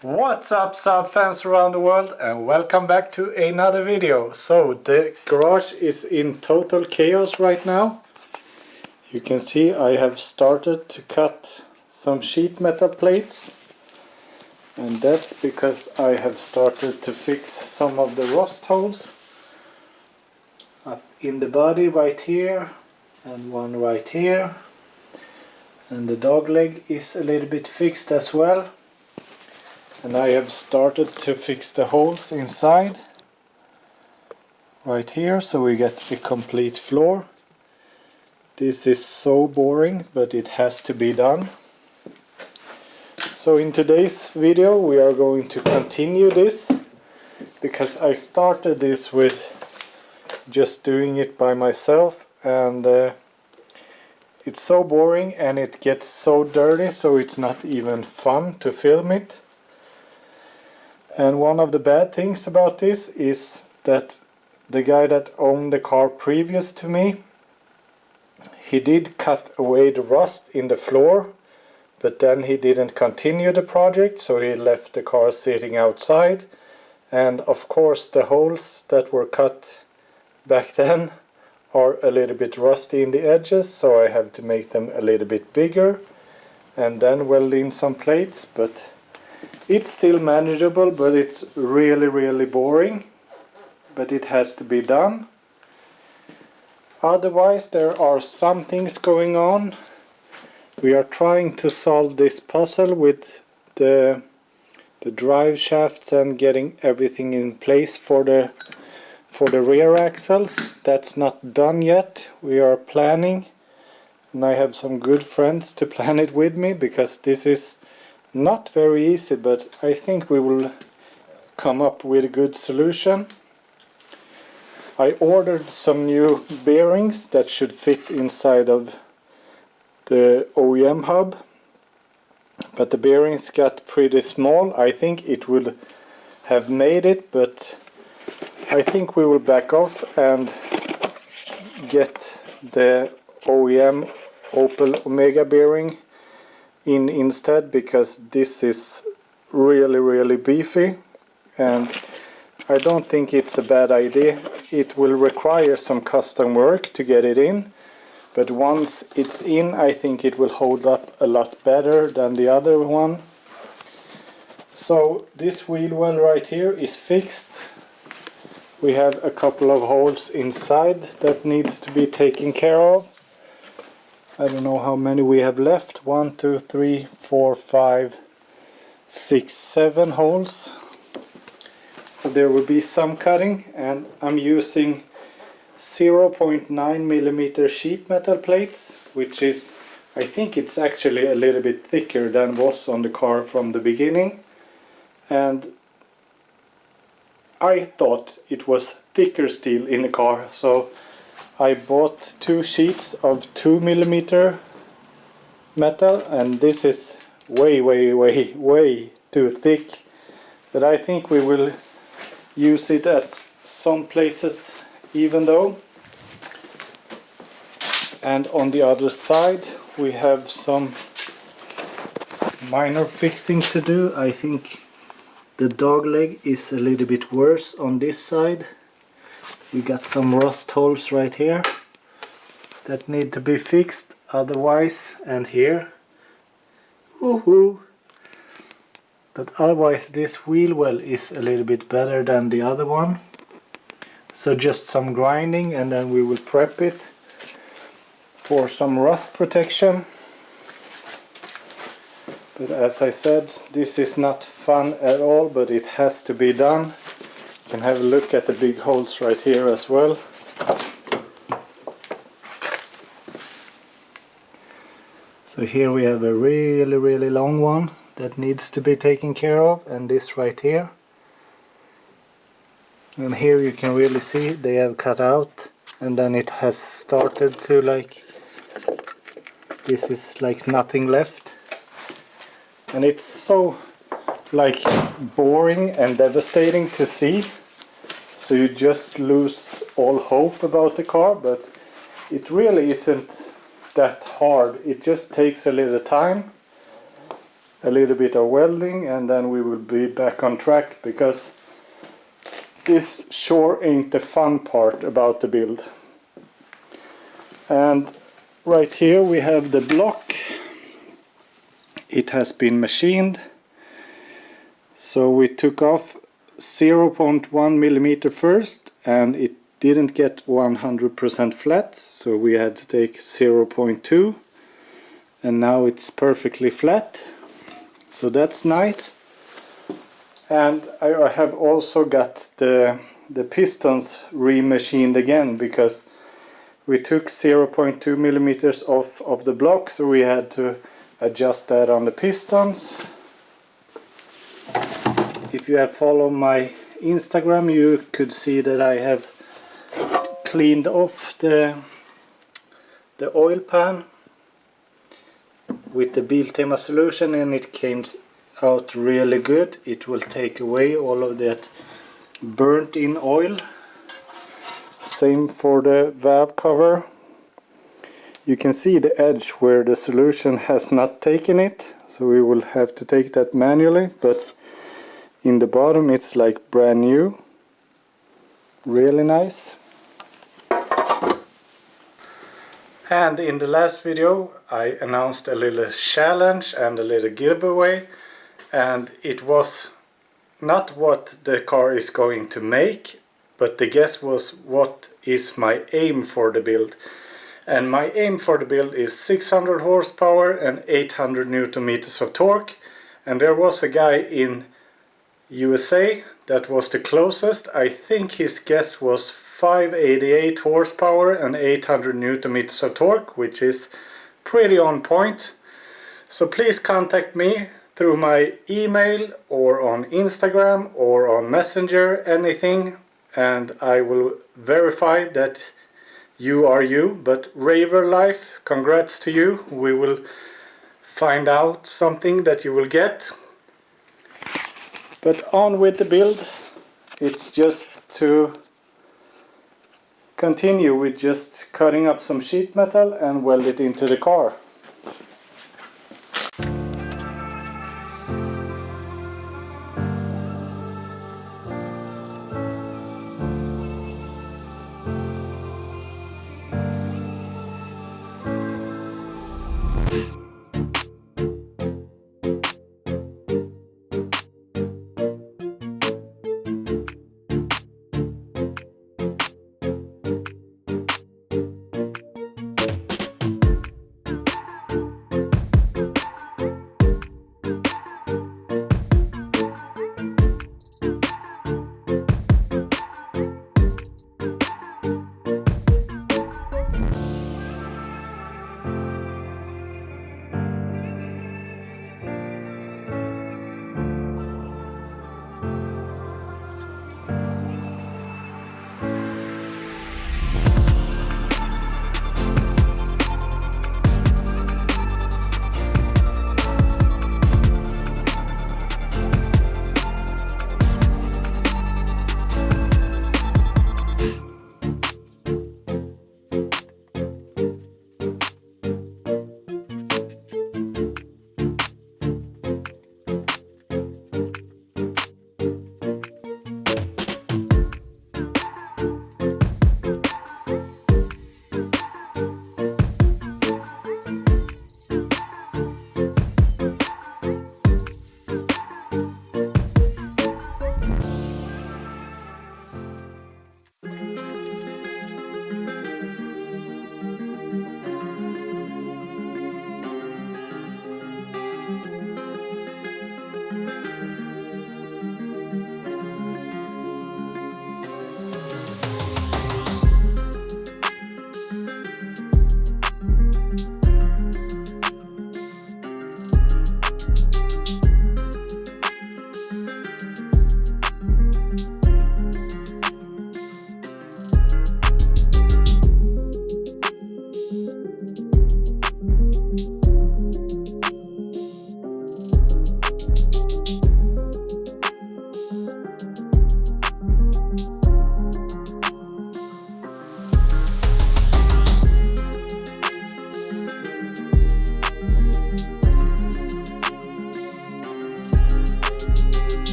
What's up Saab fans around the world, and welcome back to another video. So the garage is in total chaos right now. You can see I have started to cut some sheet metal plates, and that's because I have started to fix some of the rust holes up in the body right here and one right here, and the dog leg is a little bit fixed as well. And I have started to fix the holes inside right here, so we get a complete floor. This is so boring, but it has to be done. So in today's video we are going to continue this, because I started this with just doing it by myself, and it's so boring and it gets so dirty, so it's not even fun to film it. And one of the bad things about this is that the guy that owned the car previous to me, he did cut away the rust in the floor, but then he didn't continue the project, so he left the car sitting outside. And of course the holes that were cut back then are a little bit rusty in the edges, so I have to make them a little bit bigger and then weld in some plates. But it's still manageable, but it's really boring. But it has to be done. Otherwise there are some things going on. We are trying to solve this puzzle with the drive shafts and getting everything in place for the rear axles. That's not done yet. We are planning, and I have some good friends to plan it with me, because this is not very easy, but I think we will come up with a good solution. I ordered some new bearings that should fit inside of the OEM hub, but the bearings got pretty small. I think it would have made it, but I think we will back off and get the OEM Opel Omega bearing in instead, because this is really beefy, and I don't think it's a bad idea. It will require some custom work to get it in, but once it's in, I think it will hold up a lot better than the other one. So this wheel well right here is fixed. We have a couple of holes inside that needs to be taken care of. I don't know how many we have left. 1, 2, 3, 4, 5, 6, 7 holes. So there will be some cutting, and I'm using 0.9mm sheet metal plates, which is, I think it's actually a little bit thicker than was on the car from the beginning. And I thought it was thicker steel in the car, so I bought 2 sheets of 2mm metal, and this is way too thick. But I think we will use it at some places even though. And on the other side we have some minor fixing to do. I think the dog leg is a little bit worse on this side. We got some rust holes right here that need to be fixed, otherwise, and here. Woohoo! But otherwise this wheel well is a little bit better than the other one. So just some grinding, and then we will prep it for some rust protection. But as I said, this is not fun at all, but it has to be done. You can have a look at the big holes right here as well. So here we have a really long one that needs to be taken care of, and this right here. And here you can really see they have cut out, and then it has started to, like, this is like nothing left. And it's so like boring and devastating to see, so you just lose all hope about the car. But it really isn't that hard. It just takes a little time, a little bit of welding, and then we will be back on track, because this sure ain't the fun part about the build. And right here we have the block. It has been machined. So we took off 0.1 millimeter first, and it didn't get 100% flat, so we had to take 0.2, and now it's perfectly flat, so that's nice. And I have also got the pistons remachined again, because we took 0.2 millimeters off of the block, so we had to adjust that on the pistons. If you have followed my Instagram, you could see that I have cleaned off the oil pan with the Biltema solution, and it came out really good. It will take away all of that burnt in oil. Same for the valve cover. You can see the edge where the solution has not taken it, so we will have to take that manually, but in the bottom it's like brand new. Really nice. And in the last video I announced a little challenge and a little giveaway, and it was not what the car is going to make, but the guess was what is my aim for the build. And my aim for the build is 600 horsepower and 800 Newton meters of torque, and there was a guy in USA that was the closest. I think his guess was 588 horsepower and 800 Newton meters of torque, which is pretty on point. So please contact me through my email or on Instagram or on Messenger, anything, and I will verify that you are you. But Raver Life, congrats to you. We will find out something that you will get. But on with the build. It's just to continue with just cutting up some sheet metal and weld it into the car.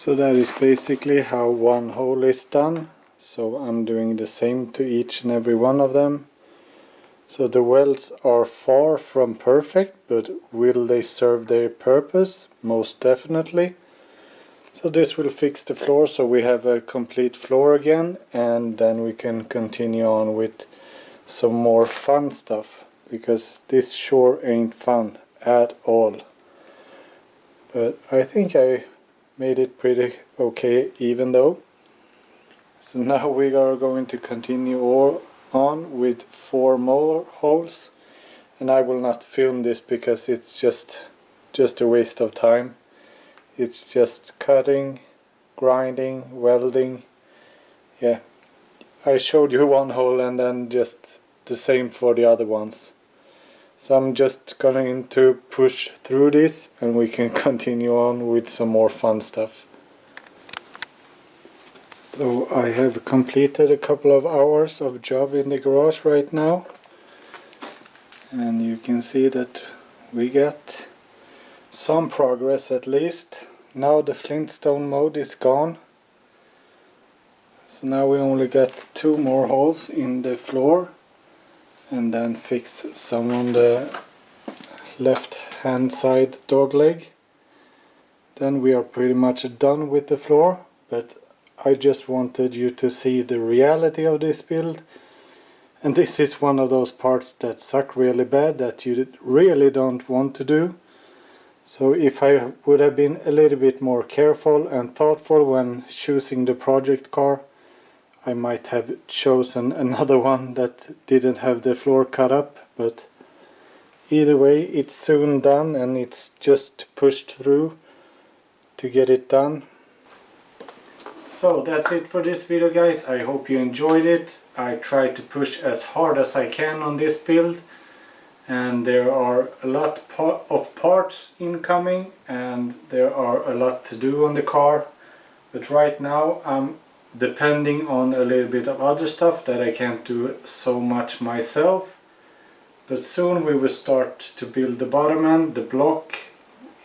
So that is basically how one hole is done. So I'm doing the same to each and every one of them. So the welds are far from perfect, but will they serve their purpose? Most definitely. So this will fix the floor so we have a complete floor again, and then we can continue on with some more fun stuff, because this sure ain't fun at all. But I think I made it pretty okay even though. So now we are going to continue on with 4 more holes, and I will not film this because it's just a waste of time. It's just cutting, grinding, welding. Yeah, I showed you one hole and then just the same for the other ones. So I'm just going to push through this and we can continue on with some more fun stuff. So I have completed a couple of hours of job in the garage right now, and you can see that we got some progress at least. Now the flintstone mode is gone, so now we only got 2 more holes in the floor and then fix some on the left hand side dog leg. Then we are pretty much done with the floor, but I just wanted you to see the reality of this build, and this is one of those parts that suck really bad that you really don't want to do. So if I would have been a little bit more careful and thoughtful when choosing the project car, I might have chosen another one that didn't have the floor cut up, but either way it's soon done and it's just pushed through to get it done. So that's it for this video, guys. I hope you enjoyed it. I tried to push as hard as I can on this build, and there are a lot of parts incoming and there are a lot to do on the car, but right now I'm depending on a little bit of other stuff that I can't do so much myself. But soon we will start to build the bottom end, the block,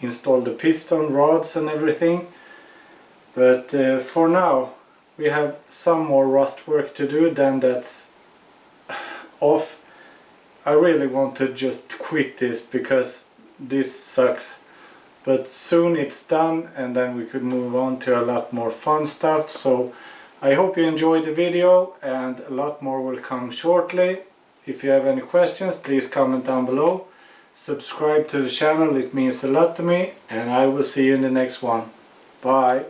install the piston rods and everything. But for now we have some more rust work to do, then that's off. I really want to just quit this because this sucks. But soon it's done and then we could move on to a lot more fun stuff. So I hope you enjoyed the video, and a lot more will come shortly. If you have any questions, please comment down below. Subscribe to the channel, it means a lot to me, and I will see you in the next one. Bye!